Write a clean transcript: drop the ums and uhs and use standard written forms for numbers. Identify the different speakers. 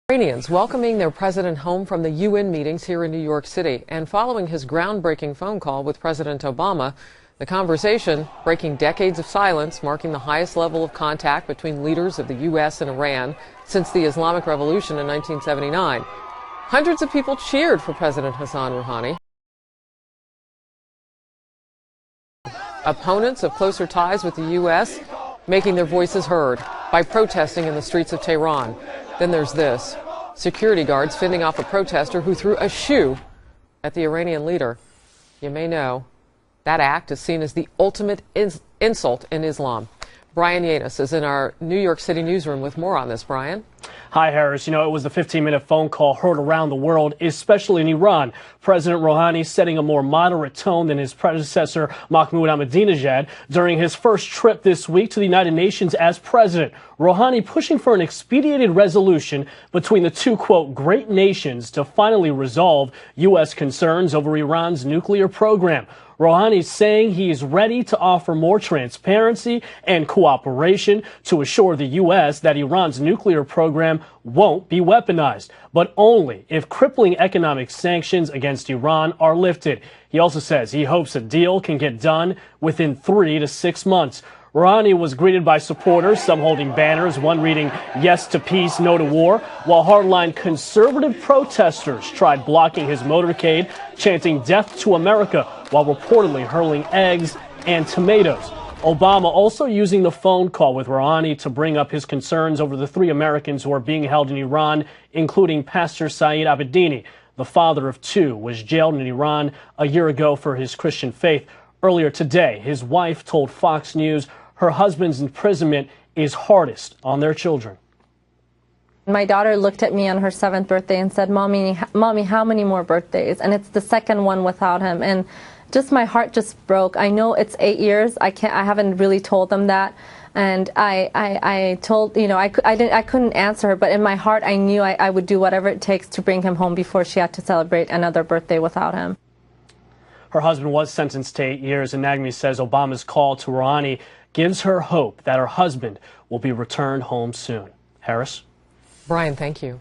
Speaker 1: Iranians welcoming their president home from the UN meetings here in New York City. And following his groundbreaking phone call with President Obama, the conversation breaking decades of silence, marking the highest level of contact between leaders of the U.S. and Iran since the Islamic Revolution in 1979. Hundreds of people cheered for President Hassan Rouhani. Opponents of closer ties with the U.S. making their voices heard by protesting in the streets of Tehran. Then there's this. Security guards fending off a protester who threw a shoe at the Iranian leader. You may know that act is seen as the ultimate insult in Islam. Brian Yanis is in our New York City newsroom with more on this. Brian?
Speaker 2: Hi, Harris. You know, it was a 15-minute phone call heard around the world, especially in Iran. President Rouhani setting a more moderate tone than his predecessor, Mahmoud Ahmadinejad, during his first trip this week to the United Nations as president. Rouhani pushing for an expedited resolution between the two, quote, great nations to finally resolve U.S. concerns over Iran's nuclear program. Rouhani saying he is ready to offer more transparency and cooperation to assure the U.S. that Iran's nuclear program won't be weaponized, but only if crippling economic sanctions against Iran are lifted. He also says he hopes a deal can get done within 3 to 6 months. Rouhani was greeted by supporters, some holding banners, one reading "Yes to peace, no to war," while hardline conservative protesters tried blocking his motorcade, chanting "Death to America," while reportedly hurling eggs and tomatoes. Obama also using the phone call with Rouhani to bring up his concerns over the 3 Americans who are being held in Iran, including Pastor Saeed Abedini. The father of 2 was jailed in Iran a year ago for his Christian faith. Earlier today, his wife told Fox News her husband's imprisonment is hardest on their children.
Speaker 3: My daughter looked at me on her 7th birthday and said, Mommy, how many more birthdays? And it's the second one without him. And just my heart just broke. I know it's 8 years. I haven't really told them that. And I told, you know, I couldn't answer her, but in my heart I knew I would do whatever it takes to bring him home before she had to celebrate another birthday without him.
Speaker 2: Her husband was sentenced to 8 years, and Nagmi says Obama's call to Rouhani gives her hope that her husband will be returned home soon. Harris?
Speaker 1: Brian, thank you.